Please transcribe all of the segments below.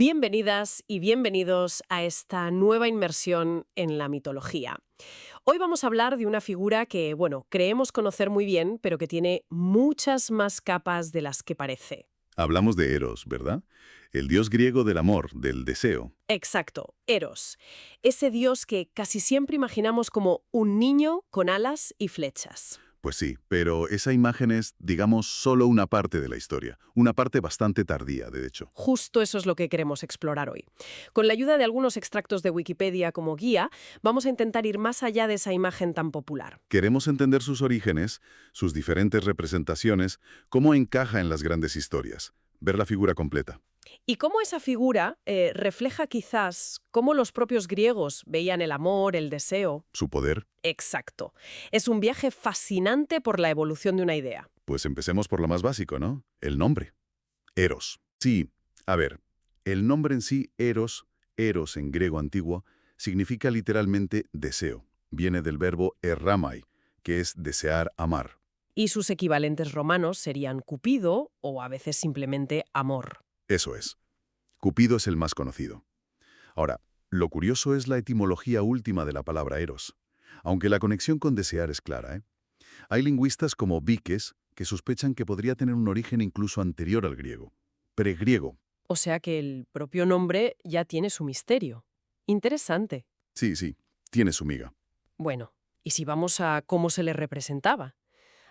Bienvenidas y bienvenidos a esta nueva inmersión en la mitología. Hoy vamos a hablar de una figura que, creemos conocer muy bien, pero que tiene muchas más capas de las que parece. Hablamos de Eros, ¿verdad? El dios griego del amor, del deseo. Exacto, Eros. Ese dios que casi siempre imaginamos como un niño con alas y flechas. Pues sí, pero esa imagen es, digamos, solo una parte de la historia. Una parte bastante tardía, de hecho. Justo eso es lo que queremos explorar hoy. Con la ayuda de algunos extractos de Wikipedia como guía, vamos a intentar ir más allá de esa imagen tan popular. Queremos entender sus orígenes, sus diferentes representaciones, cómo encaja en las grandes historias. Ver la figura completa. Y cómo esa figura refleja quizás cómo los propios griegos veían el amor, el deseo. Su poder. Exacto. Es un viaje fascinante por la evolución de una idea. Pues empecemos por lo más básico, ¿no? El nombre. Eros. Sí, a ver, el nombre en sí, Eros en griego antiguo, significa literalmente deseo. Viene del verbo erramai, que es desear, amar. Y sus equivalentes romanos serían Cupido o a veces simplemente amor. Eso es. Cupido es el más conocido. Ahora, lo curioso es la etimología última de la palabra eros, aunque la conexión con desear es clara, ¿eh? Hay lingüistas como Víquez que sospechan que podría tener un origen incluso anterior al griego, pregriego. O sea que el propio nombre ya tiene su misterio. Interesante. Sí, tiene su miga. Bueno, y si vamos a cómo se le representaba,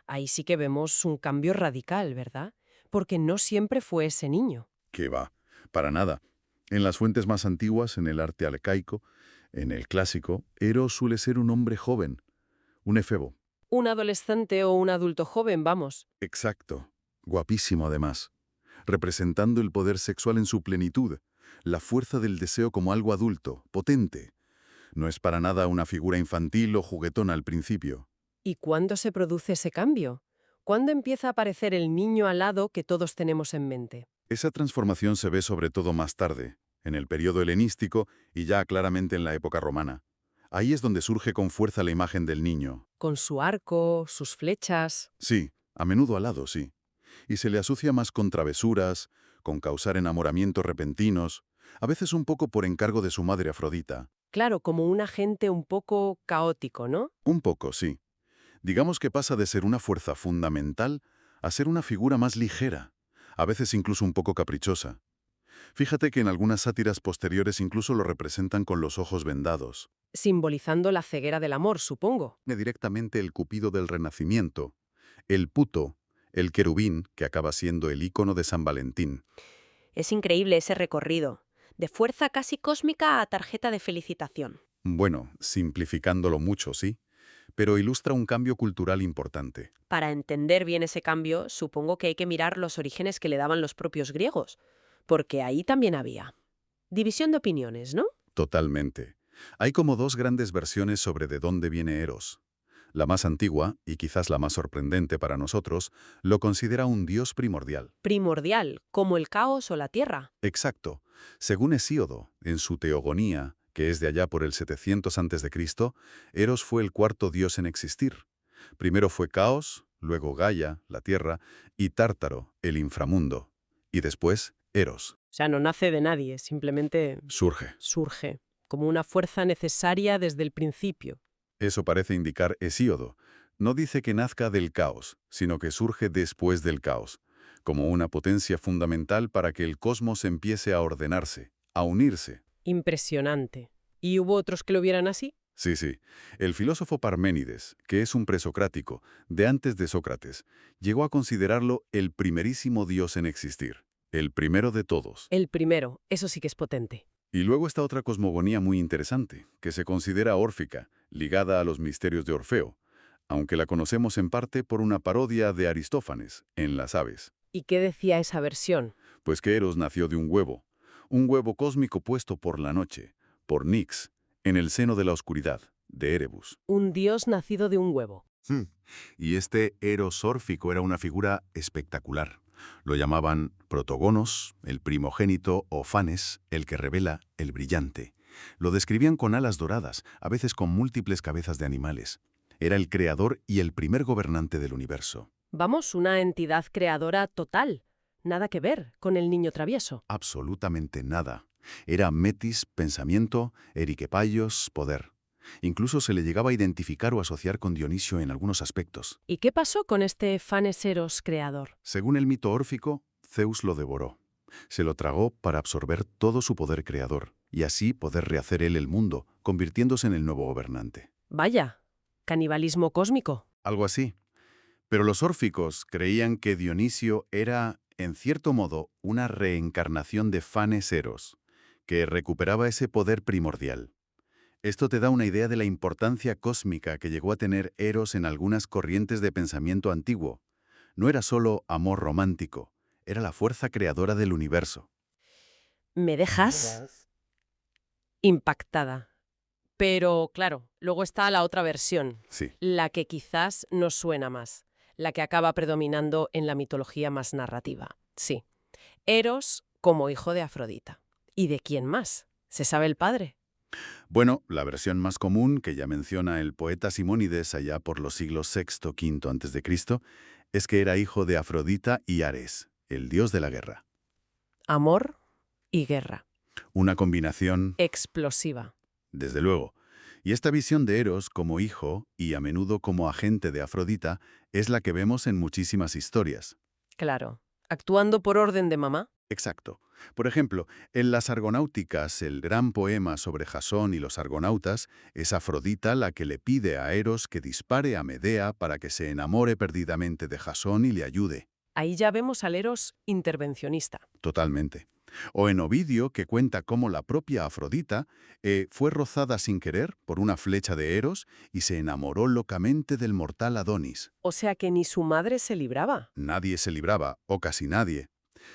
ahí sí que vemos un cambio radical, ¿verdad? Porque no siempre fue ese niño. ¿Qué va? Para nada. En las fuentes más antiguas, en el arte arcaico, en el clásico, Eros suele ser un hombre joven, un efebo. Un adolescente o un adulto joven, vamos. Exacto. Guapísimo además. Representando el poder sexual en su plenitud, la fuerza del deseo como algo adulto, potente. No es para nada una figura infantil o juguetona al principio. ¿Y cuándo se produce ese cambio? ¿Cuándo empieza a aparecer el niño alado que todos tenemos en mente? Esa transformación se ve sobre todo más tarde, en el periodo helenístico y ya claramente en la época romana. Ahí es donde surge con fuerza la imagen del niño. Con su arco, sus flechas. Sí, a menudo alado, sí. Y se le asocia más con travesuras, con causar enamoramientos repentinos, a veces un poco por encargo de su madre Afrodita. Claro, como un agente un poco caótico, ¿no? Un poco, sí. Digamos que pasa de ser una fuerza fundamental a ser una figura más ligera, a veces incluso un poco caprichosa. Fíjate que en algunas sátiras posteriores incluso lo representan con los ojos vendados. Simbolizando la ceguera del amor, supongo. Directamente el Cupido del Renacimiento, el puto, el querubín, que acaba siendo el ícono de San Valentín. Es increíble ese recorrido, de fuerza casi cósmica a tarjeta de felicitación. Bueno, simplificándolo mucho, sí, pero ilustra un cambio cultural importante. Para entender bien ese cambio, supongo que hay que mirar los orígenes que le daban los propios griegos, porque ahí también había división de opiniones, ¿no? Totalmente. Hay como dos grandes versiones sobre de dónde viene Eros. La más antigua, y quizás la más sorprendente para nosotros, lo considera un dios primordial. Primordial, como el caos o la tierra. Exacto. Según Hesíodo, en su Teogonía, que es de allá por el 700 a.C., Eros fue el cuarto dios en existir. Primero fue Caos, luego Gaia, la tierra, y Tártaro, el inframundo. Y después, Eros. O sea, no nace de nadie, simplemente Surge. surge, como una fuerza necesaria desde el principio. Eso parece indicar Hesíodo. No dice que nazca del caos, sino que surge después del caos, como una potencia fundamental para que el cosmos empiece a ordenarse, a unirse. Impresionante. ¿Y hubo otros que lo vieran así? Sí. El filósofo Parménides, que es un presocrático, de antes de Sócrates, llegó a considerarlo el primerísimo dios en existir, el primero de todos. El primero, eso sí que es potente. Y luego está otra cosmogonía muy interesante, que se considera órfica, ligada a los misterios de Orfeo, aunque la conocemos en parte por una parodia de Aristófanes, en Las aves. ¿Y qué decía esa versión? Pues que Eros nació de un huevo cósmico puesto por la noche, por Nix, en el seno de la oscuridad, de Erebus. Un dios nacido de un huevo. Y este Eros órfico era una figura espectacular. Lo llamaban protogonos, el primogénito, o fanes, el que revela, el brillante. Lo describían con alas doradas, a veces con múltiples cabezas de animales. Era el creador y el primer gobernante del universo. Vamos, una entidad creadora total. nada que ver con el niño travieso. Absolutamente nada. Era metis, pensamiento, eriquepaios, poder. Incluso se le llegaba a identificar o asociar con Dionisio en algunos aspectos. ¿Y qué pasó con este Fanes Eros creador? Según el mito órfico, Zeus lo devoró. Se lo tragó para absorber todo su poder creador, y así poder rehacer él el mundo, convirtiéndose en el nuevo gobernante. Vaya, canibalismo cósmico. Algo así. Pero los órficos creían que Dionisio era, en cierto modo, una reencarnación de Fanes Eros, que recuperaba ese poder primordial. Esto te da una idea de la importancia cósmica que llegó a tener Eros en algunas corrientes de pensamiento antiguo. No era solo amor romántico, era la fuerza creadora del universo. ¿Me dejas? Impactada. Pero, claro, luego está la otra versión, Sí. la que quizás nos suena más, la que acaba predominando en la mitología más narrativa. Sí, Eros como hijo de Afrodita. ¿Y de quién más? ¿Se sabe el padre? Bueno, la versión más común, que ya menciona el poeta Simónides allá por los siglos VI-V a.C., es que era hijo de Afrodita y Ares, el dios de la guerra. Amor y guerra. Una combinación, Explosiva. desde luego. Y esta visión de Eros como hijo, y a menudo como agente de Afrodita, es la que vemos en muchísimas historias. Claro. ¿Actuando por orden de mamá? Exacto. Por ejemplo, en las Argonáuticas, el gran poema sobre Jasón y los argonautas, es Afrodita la que le pide a Eros que dispare a Medea para que se enamore perdidamente de Jasón y le ayude. Ahí ya vemos al Eros intervencionista. Totalmente. O en Ovidio, que cuenta cómo la propia Afrodita fue rozada sin querer por una flecha de Eros y se enamoró locamente del mortal Adonis. O sea que ni su madre se libraba. Nadie se libraba, o casi nadie.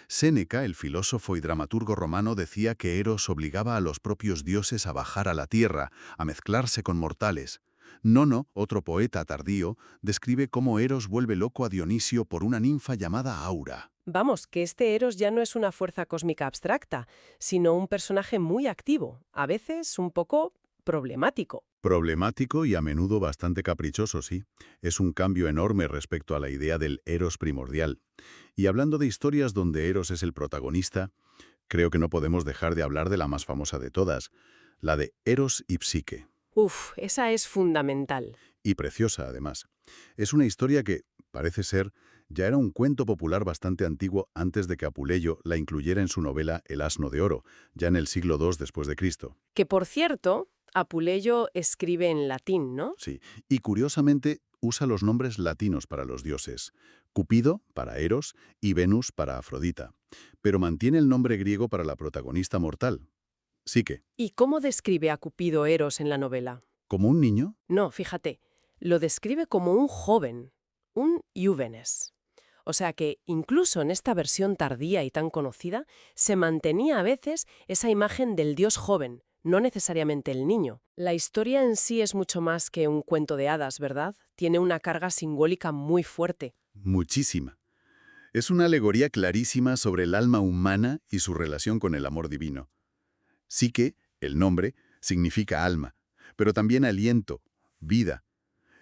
Séneca, el filósofo y dramaturgo romano, decía que Eros obligaba a los propios dioses a bajar a la tierra, a mezclarse con mortales. Nono, otro poeta tardío, describe cómo Eros vuelve loco a Dionisio por una ninfa llamada Aura. Vamos, que este Eros ya no es una fuerza cósmica abstracta, sino un personaje muy activo, a veces un poco problemático. Problemático y a menudo bastante caprichoso, sí. Es un cambio enorme respecto a la idea del Eros primordial. Y hablando de historias donde Eros es el protagonista, creo que no podemos dejar de hablar de la más famosa de todas, la de Eros y Psique. Uf, esa es fundamental. Y preciosa, además. Es una historia que, parece ser, ya era un cuento popular bastante antiguo antes de que Apuleyo la incluyera en su novela El asno de oro, ya en el siglo II después de Cristo. Que, por cierto, Apuleyo escribe en latín, ¿no? Sí, y curiosamente usa los nombres latinos para los dioses, Cupido para Eros y Venus para Afrodita, pero mantiene el nombre griego para la protagonista mortal, Psique. ¿Y cómo describe a Cupido Eros en la novela? ¿Como un niño? No, fíjate, lo describe como un joven, un iúvenes. O sea que, incluso en esta versión tardía y tan conocida, se mantenía a veces esa imagen del dios joven, no necesariamente el niño. La historia en sí es mucho más que un cuento de hadas, ¿verdad? Tiene una carga simbólica muy fuerte. Muchísima. Es una alegoría clarísima sobre el alma humana y su relación con el amor divino. Psique, el nombre, significa alma, pero también aliento, vida,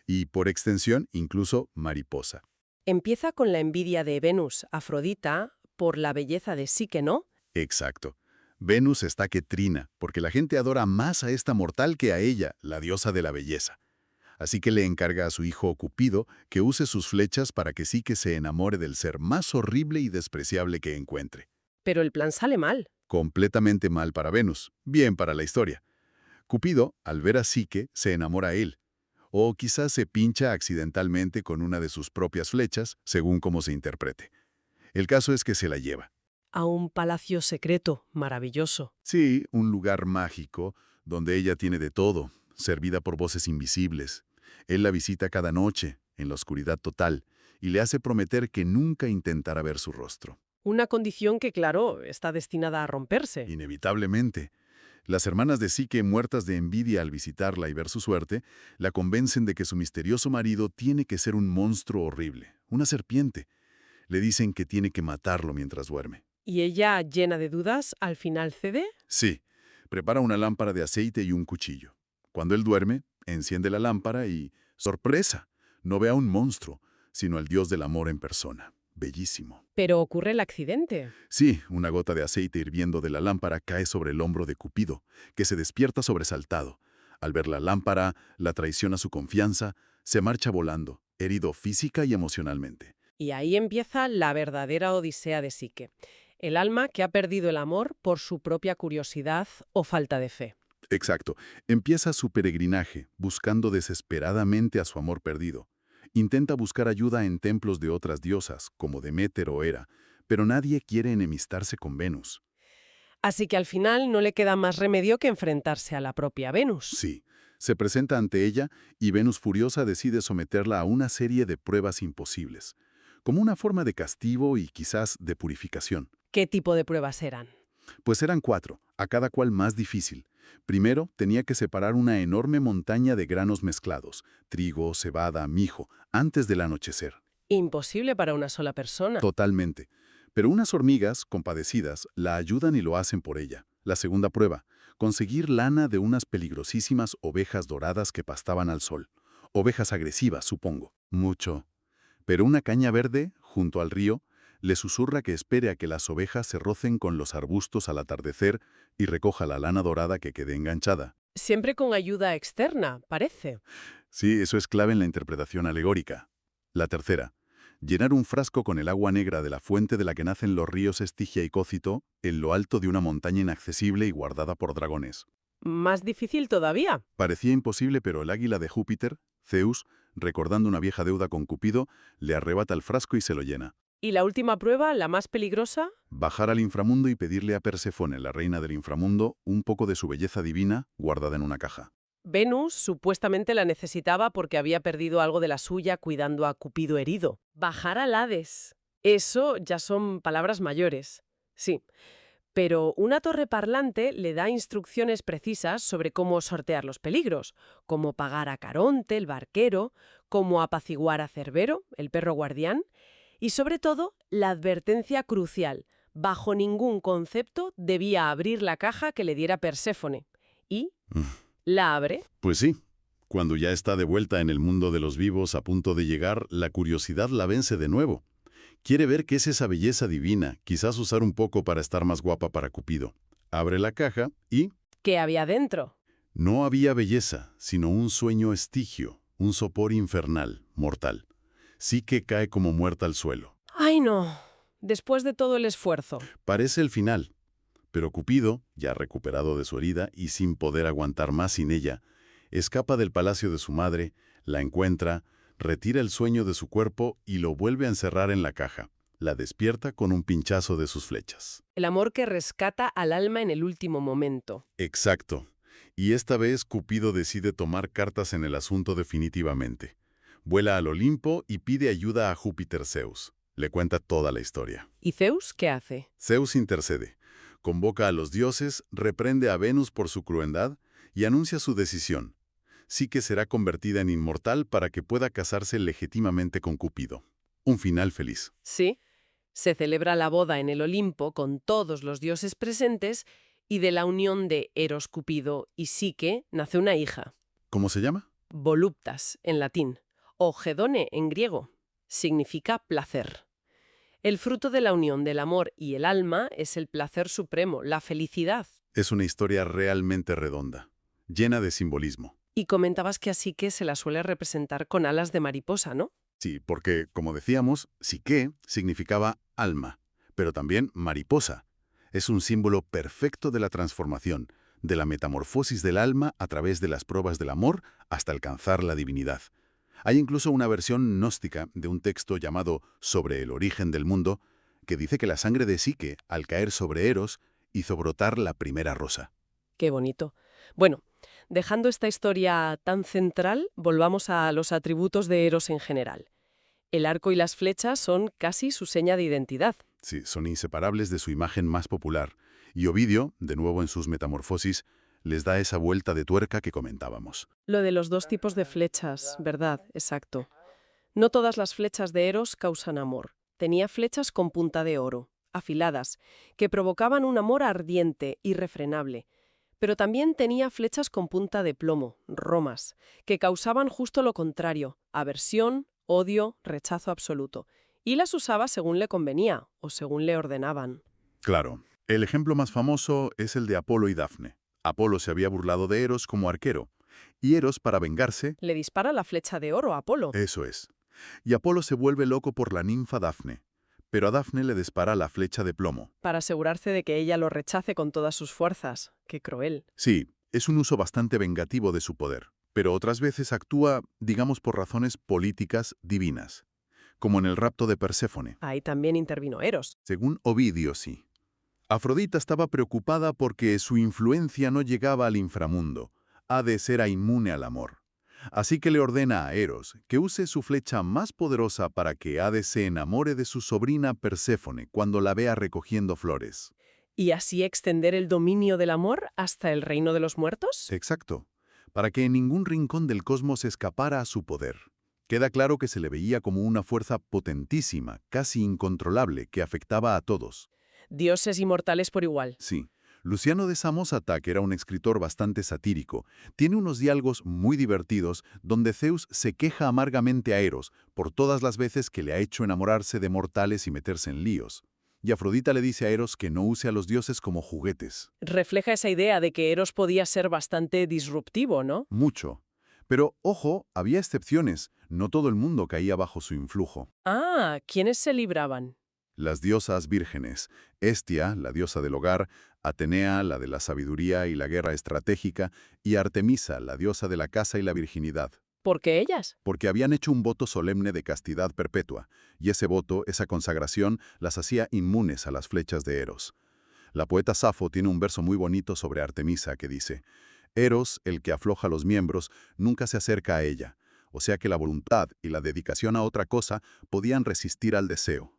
y por extensión incluso mariposa. Empieza con la envidia de Venus, Afrodita, por la belleza de Psique, ¿no? Exacto. Venus está que trina, porque la gente adora más a esta mortal que a ella, la diosa de la belleza. Así que le encarga a su hijo Cupido que use sus flechas para que Psique se enamore del ser más horrible y despreciable que encuentre. Pero el plan sale mal. Completamente mal para Venus, bien para la historia. Cupido, al ver a Psique, se enamora a él. O quizás se pincha accidentalmente con una de sus propias flechas, según cómo se interprete. El caso es que se la lleva. A un palacio secreto, maravilloso. Sí, un lugar mágico, donde ella tiene de todo, servida por voces invisibles. Él la visita cada noche, en la oscuridad total, y le hace prometer que nunca intentará ver su rostro. Una condición que, claro, está destinada a romperse. Inevitablemente. Las hermanas de Psique, muertas de envidia al visitarla y ver su suerte, la convencen de que su misterioso marido tiene que ser un monstruo horrible, una serpiente. Le dicen que tiene que matarlo mientras duerme. ¿Y ella, llena de dudas, al final cede? Sí, prepara una lámpara de aceite y un cuchillo. Cuando él duerme, enciende la lámpara y, ¡sorpresa!, no ve a un monstruo, sino al dios del amor en persona, Bellísimo. Pero ocurre el accidente. Sí, una gota de aceite hirviendo de la lámpara cae sobre el hombro de Cupido, que se despierta sobresaltado. Al ver la lámpara, la traiciona su confianza, se marcha volando, herido física y emocionalmente. Y ahí empieza la verdadera odisea de Psique. El alma que ha perdido el amor por su propia curiosidad o falta de fe. Exacto. Empieza su peregrinaje, buscando desesperadamente a su amor perdido. Intenta buscar ayuda en templos de otras diosas, como Deméter o Hera, pero nadie quiere enemistarse con Venus. Así que al final no le queda más remedio que enfrentarse a la propia Venus. Sí, se presenta ante ella y Venus furiosa decide someterla a una serie de pruebas imposibles, como una forma de castigo y quizás de purificación. ¿Qué tipo de pruebas eran? Pues eran 4, a cada cual más difícil. Primero, tenía que separar una enorme montaña de granos mezclados, trigo, cebada, mijo, antes del anochecer. Imposible para una sola persona. Totalmente. Pero unas hormigas, compadecidas, la ayudan y lo hacen por ella. La segunda prueba, conseguir lana de unas peligrosísimas ovejas doradas que pastaban al sol. Ovejas agresivas, supongo. Mucho. Pero una caña verde, junto al río, le susurra que espere a que las ovejas se rocen con los arbustos al atardecer y recoja la lana dorada que quede enganchada. Siempre con ayuda externa, parece. Sí, eso es clave en la interpretación alegórica. La tercera, llenar un frasco con el agua negra de la fuente de la que nacen los ríos Estigia y Cócito en lo alto de una montaña inaccesible y guardada por dragones. Más difícil todavía. Parecía imposible, pero el águila de Júpiter, Zeus, recordando una vieja deuda con Cupido, le arrebata el frasco y se lo llena. ¿Y la última prueba, la más peligrosa? Bajar al inframundo y pedirle a Perséfone, la reina del inframundo, un poco de su belleza divina guardada en una caja. Venus supuestamente la necesitaba porque había perdido algo de la suya cuidando a Cupido herido. Bajar al Hades. Eso ya son palabras mayores. Sí. Pero una torre parlante le da instrucciones precisas sobre cómo sortear los peligros, cómo pagar a Caronte, el barquero, cómo apaciguar a Cerbero, el perro guardián, y sobre todo la advertencia crucial: bajo ningún concepto debía abrir la caja que le diera Perséfone. Y la abre. Pues sí. Cuando ya está de vuelta en el mundo de los vivos a punto de llegar, la curiosidad la vence de nuevo. Quiere ver qué es esa belleza divina, quizás usar un poco para estar más guapa para Cupido. Abre la caja y... ¿Qué había dentro? no había belleza, sino un sueño estigio, un sopor infernal, mortal. Sí que cae como muerta al suelo. ¡Ay, no! Después de todo el esfuerzo. Parece el final. Pero Cupido, ya recuperado de su herida y sin poder aguantar más sin ella, escapa del palacio de su madre, la encuentra, retira el sueño de su cuerpo y lo vuelve a encerrar en la caja. La despierta con un pinchazo de sus flechas. El amor que rescata al alma en el último momento. Exacto. Y esta vez Cupido decide tomar cartas en el asunto definitivamente. Vuela al Olimpo y pide ayuda a Júpiter Zeus. Le cuenta toda la historia. ¿Y Zeus qué hace? Zeus intercede. Convoca a los dioses, reprende a Venus por su crueldad y anuncia su decisión. Sí que será convertida en inmortal para que pueda casarse legítimamente con Cupido. Un final feliz. Sí. Se celebra la boda en el Olimpo con todos los dioses presentes y de la unión de Eros, Cupido y Psique nace una hija. ¿Cómo se llama? Voluptas en latín o Gedone en griego. Significa placer. El fruto de la unión del amor y el alma es el placer supremo, la felicidad. Es una historia realmente redonda, llena de simbolismo. Y comentabas que a Psique se la suele representar con alas de mariposa, ¿no? Sí, porque, como decíamos, psique significaba alma, pero también mariposa. Es un símbolo perfecto de la transformación, de la metamorfosis del alma a través de las pruebas del amor hasta alcanzar la divinidad. Hay incluso una versión gnóstica de un texto llamado Sobre el origen del mundo, que dice que la sangre de Psique, al caer sobre Eros, hizo brotar la primera rosa. Qué bonito. Bueno, dejando esta historia tan central, volvamos a los atributos de Eros en general. El arco y las flechas son casi su seña de identidad. Sí, son inseparables de su imagen más popular, y Ovidio, de nuevo en sus Metamorfosis, les da esa vuelta de tuerca que comentábamos. Lo de los dos tipos de flechas, ¿verdad? Exacto. No todas las flechas de Eros causan amor. Tenía flechas con punta de oro, afiladas, que provocaban un amor ardiente, irrefrenable. Pero también tenía flechas con punta de plomo, romas, que causaban justo lo contrario: aversión, odio, rechazo absoluto. y las usaba según le convenía o según le ordenaban. Claro, el ejemplo más famoso es el de Apolo y Dafne. Apolo se había burlado de Eros como arquero, y Eros, para vengarse, Le dispara la flecha de oro a Apolo. eso es. Y Apolo se vuelve loco por la ninfa Dafne, pero a Dafne le dispara la flecha de plomo. Para asegurarse de que ella lo rechace con todas sus fuerzas. ¡Qué cruel! Sí, es un uso bastante vengativo de su poder, pero otras veces actúa, digamos, por razones políticas divinas, como en el rapto de Perséfone. Ahí también intervino Eros. Según Ovidio, sí. Afrodita estaba preocupada porque su influencia no llegaba al inframundo. Hades era inmune al amor. Así que le ordena a Eros que use su flecha más poderosa para que Hades se enamore de su sobrina Perséfone cuando la vea recogiendo flores. ¿Y así extender el dominio del amor hasta el reino de los muertos? Exacto. Para que en ningún rincón del cosmos escapara a su poder. Queda claro que se le veía como una fuerza potentísima, casi incontrolable, que afectaba a todos. Dioses inmortales por igual. Sí. Luciano de Samosata, que era un escritor bastante satírico, tiene unos diálogos muy divertidos donde Zeus se queja amargamente a Eros por todas las veces que le ha hecho enamorarse de mortales y meterse en líos. Y Afrodita le dice a Eros que no use a los dioses como juguetes. Refleja esa idea de que Eros podía ser bastante disruptivo, ¿no? Mucho. Pero, ojo, había excepciones. No todo el mundo caía bajo su influjo. Ah, ¿quiénes se libraban? Las diosas vírgenes, Hestia, la diosa del hogar, Atenea, la de la sabiduría y la guerra estratégica, y Artemisa, la diosa de la casa y la virginidad. ¿Por qué ellas? Porque habían hecho un voto solemne de castidad perpetua, y ese voto, esa consagración, las hacía inmunes a las flechas de Eros. La poeta Safo tiene un verso muy bonito sobre Artemisa que dice: Eros, el que afloja los miembros, nunca se acerca a ella, o sea que la voluntad y la dedicación a otra cosa podían resistir al deseo.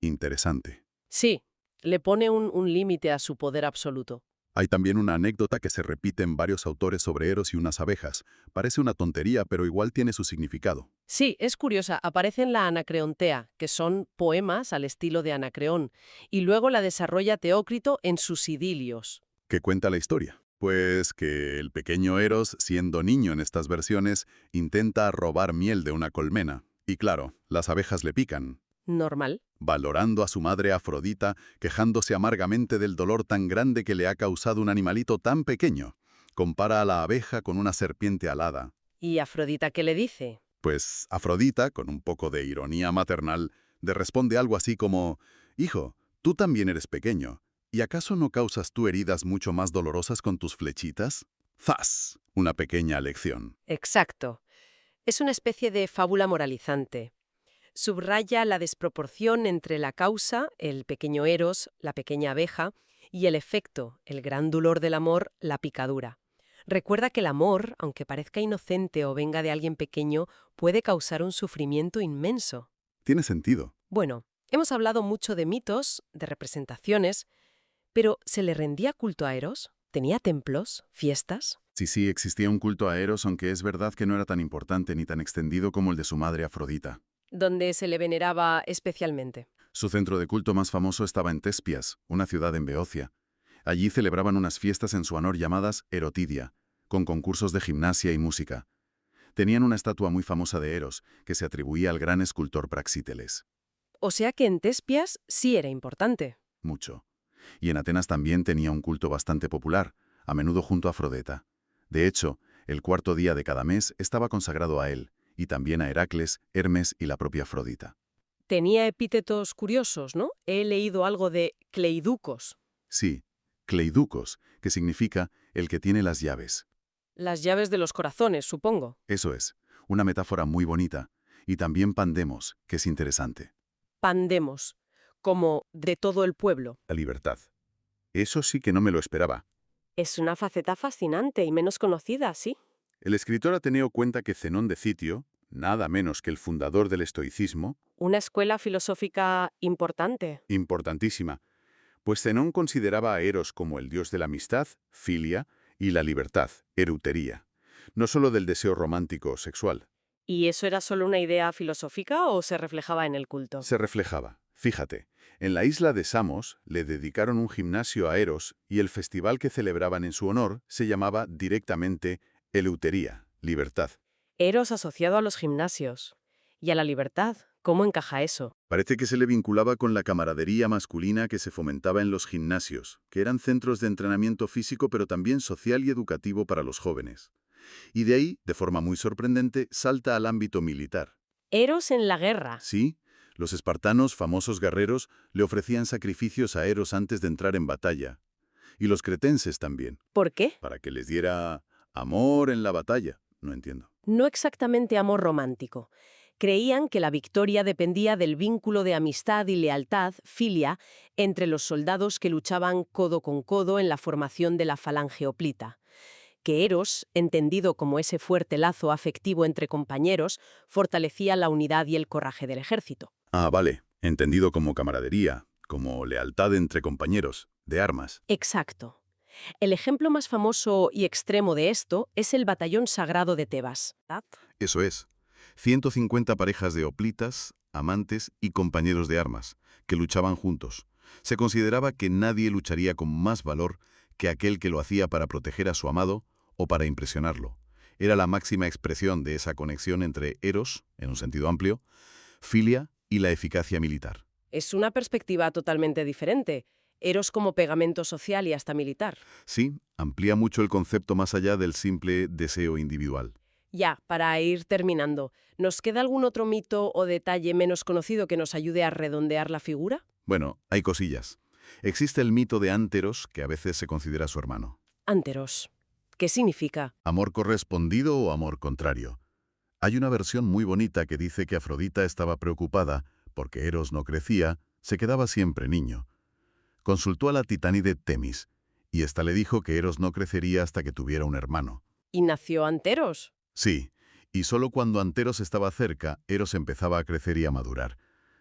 Interesante. Sí, le pone un límite a su poder absoluto. Hay también una anécdota que se repite en varios autores sobre Eros y unas abejas. Parece una tontería, pero igual tiene su significado. Sí, es curiosa. Aparece en la Anacreontea, que son poemas al estilo de Anacreón, y luego la desarrolla Teócrito en sus idilios. ¿Qué cuenta la historia? Pues que el pequeño Eros, siendo niño en estas versiones, intenta robar miel de una colmena. Y claro, las abejas le pican. Normal. Valorando a su madre Afrodita, quejándose amargamente del dolor tan grande que le ha causado un animalito tan pequeño. Compara a la abeja con una serpiente alada. ¿Y Afrodita qué le dice? Pues Afrodita, con un poco de ironía maternal, le responde algo así como: «Hijo, tú también eres pequeño. ¿Y acaso no causas tú heridas mucho más dolorosas con tus flechitas?» ¡Zas! Una pequeña lección. Exacto. Es una especie de fábula moralizante. Subraya la desproporción entre la causa, el pequeño Eros, la pequeña abeja, y el efecto, el gran dolor del amor, la picadura. Recuerda que el amor, aunque parezca inocente o venga de alguien pequeño, puede causar un sufrimiento inmenso. Tiene sentido. Bueno, hemos hablado mucho de mitos, de representaciones, pero ¿se le rendía culto a Eros? ¿Tenía templos? ¿Fiestas? Sí, existía un culto a Eros, aunque es verdad que no era tan importante ni tan extendido como el de su madre Afrodita. Donde se le veneraba especialmente. Su centro de culto más famoso estaba en Tespias, una ciudad en Beocia. Allí celebraban unas fiestas en su honor llamadas Erotidia, con concursos de gimnasia y música. Tenían una estatua muy famosa de Eros, que se atribuía al gran escultor Praxíteles. O sea que en Tespias sí era importante. Mucho. Y en Atenas también tenía un culto bastante popular, a menudo junto a Afrodita. De hecho, el cuarto día de cada mes estaba consagrado a él, y también a Heracles, Hermes y la propia Afrodita. Tenía epítetos curiosos, ¿no? He leído algo de Cleiducos. Sí, Cleiducos, que significa el que tiene las llaves. Las llaves de los corazones, supongo. Eso es, una metáfora muy bonita. Y también Pandemos, que es interesante. Pandemos, como de todo el pueblo. La libertad. Eso sí que no me lo esperaba. Es una faceta fascinante y menos conocida, sí. El escritor Ateneo cuenta que Zenón de Citio, nada menos que el fundador del estoicismo, Una escuela filosófica importante. importantísima, pues Zenón consideraba a Eros como el dios de la amistad, filia, y la libertad, erutería, no solo del deseo romántico o sexual. ¿Y eso era solo una idea filosófica o se reflejaba en el culto? Se reflejaba. Fíjate, en la isla de Samos le dedicaron un gimnasio a Eros y el festival que celebraban en su honor se llamaba directamente Eleutería, libertad. Eros asociado a los gimnasios. Y a la libertad, ¿Cómo encaja eso? Parece que se le vinculaba con la camaradería masculina que se fomentaba en los gimnasios, que eran centros de entrenamiento físico pero también social y educativo para los jóvenes. Y de ahí, de forma muy sorprendente, salta al ámbito militar. Eros en la guerra. Sí, los espartanos, famosos guerreros, le ofrecían sacrificios a Eros antes de entrar en batalla. Y los cretenses también, ¿Por qué? para que les diera amor en la batalla. No entiendo. No exactamente amor romántico. Creían que la victoria dependía del vínculo de amistad y lealtad, filia, entre los soldados que luchaban codo con codo en la formación de la falange hoplita. Que Eros, entendido como ese fuerte lazo afectivo entre compañeros, fortalecía la unidad y el coraje del ejército. Ah, vale. Entendido como camaradería, como lealtad entre compañeros, de armas. Exacto. El ejemplo más famoso y extremo de esto es el Batallón Sagrado de Tebas. Eso es. 150 parejas de hoplitas, amantes y compañeros de armas, que luchaban juntos. Se consideraba que nadie lucharía con más valor que aquel que lo hacía para proteger a su amado o para impresionarlo. Era la máxima expresión de esa conexión entre eros, en un sentido amplio, filia y la eficacia militar. Es una perspectiva totalmente diferente. Eros como pegamento social y hasta militar. Sí, amplía mucho el concepto más allá del simple deseo individual. Ya, para ir terminando, ¿nos queda algún otro mito o detalle menos conocido que nos ayude a redondear la figura? Bueno, hay cosillas. Existe el mito de Anteros, que a veces se considera su hermano. Anteros. ¿Qué significa? ¿Amor correspondido o amor contrario? Hay una versión muy bonita que dice que Afrodita estaba preocupada porque Eros no crecía, se quedaba siempre niño. Consultó a la titánide Temis, y ésta le dijo que Eros no crecería hasta que tuviera un hermano. ¿Y nació Anteros? Sí, y solo cuando Anteros estaba cerca, Eros empezaba a crecer y a madurar.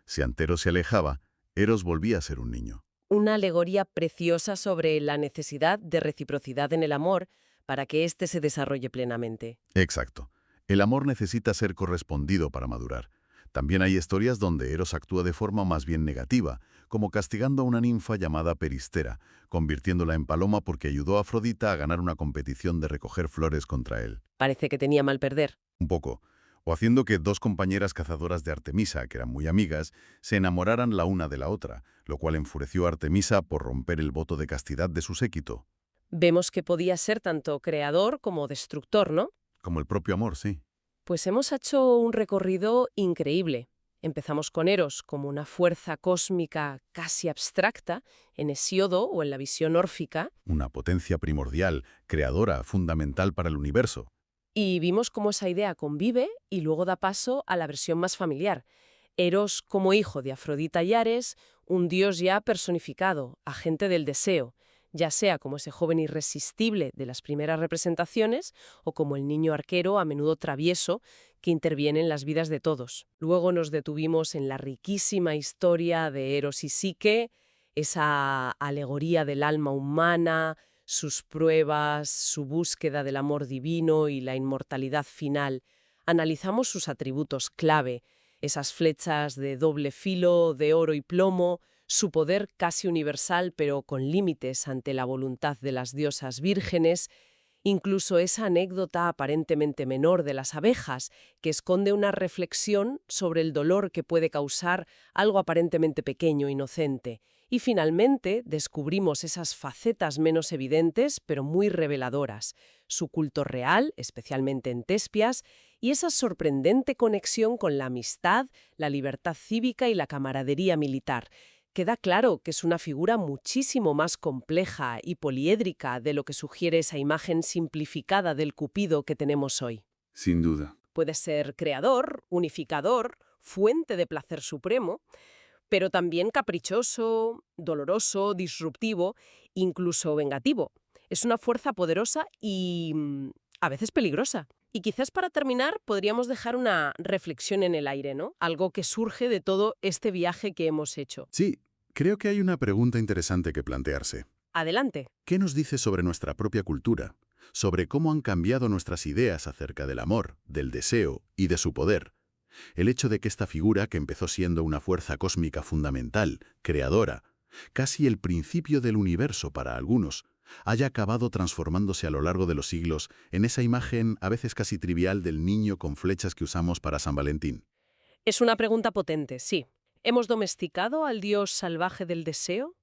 Si Anteros se alejaba, Eros volvía a ser un niño. Una alegoría preciosa sobre la necesidad de reciprocidad en el amor para que éste se desarrolle plenamente. Exacto. El amor necesita ser correspondido para madurar. También hay historias donde Eros actúa de forma más bien negativa, como castigando a una ninfa llamada Peristera, convirtiéndola en paloma porque ayudó a Afrodita a ganar una competición de recoger flores contra él. Parece que tenía mal perder. Un poco. O haciendo que dos compañeras cazadoras de Artemisa, que eran muy amigas, se enamoraran la una de la otra, lo cual enfureció a Artemisa por romper el voto de castidad de su séquito. Vemos que podía ser tanto creador como destructor, ¿no? Como el propio amor, sí. Pues hemos hecho un recorrido increíble. Empezamos con Eros como una fuerza cósmica casi abstracta en Hesíodo o en la visión órfica, Una potencia primordial, creadora, fundamental para el universo. y vimos cómo esa idea convive y luego da paso a la versión más familiar. Eros como hijo de Afrodita y Ares, un dios ya personificado, agente del deseo, ya sea como ese joven irresistible de las primeras representaciones o como el niño arquero a menudo travieso que interviene en las vidas de todos. Luego nos detuvimos en la riquísima historia de Eros y Psique, esa alegoría del alma humana, sus pruebas, su búsqueda del amor divino y la inmortalidad final. Analizamos sus atributos clave, esas flechas de doble filo, de oro y plomo, su poder casi universal pero con límites ante la voluntad de las diosas vírgenes, incluso esa anécdota aparentemente menor de las abejas, que esconde una reflexión sobre el dolor que puede causar algo aparentemente pequeño, inocente. Y finalmente descubrimos esas facetas menos evidentes pero muy reveladoras, su culto real, especialmente en Tespias, y esa sorprendente conexión con la amistad, la libertad cívica y la camaradería militar. Queda claro que es una figura muchísimo más compleja y poliédrica de lo que sugiere esa imagen simplificada del Cupido que tenemos hoy. Sin duda. Puede ser creador, unificador, fuente de placer supremo, pero también caprichoso, doloroso, disruptivo, incluso vengativo. Es una fuerza poderosa y a veces peligrosa. Y quizás para terminar podríamos dejar una reflexión en el aire, ¿no? Algo que surge de todo este viaje que hemos hecho. Sí, creo que hay una pregunta interesante que plantearse. Adelante. ¿Qué nos dice sobre nuestra propia cultura? Sobre cómo han cambiado nuestras ideas acerca del amor, del deseo y de su poder. El hecho de que esta figura, que empezó siendo una fuerza cósmica fundamental, creadora, casi el principio del universo para algunos, haya acabado transformándose a lo largo de los siglos en esa imagen a veces casi trivial del niño con flechas que usamos para San Valentín. Es una pregunta potente, sí. ¿Hemos domesticado al dios salvaje del deseo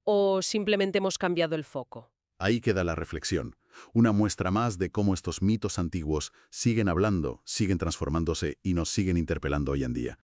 o simplemente hemos cambiado el foco? Ahí queda la reflexión. Una muestra más de cómo estos mitos antiguos siguen hablando, siguen transformándose y nos siguen interpelando hoy en día.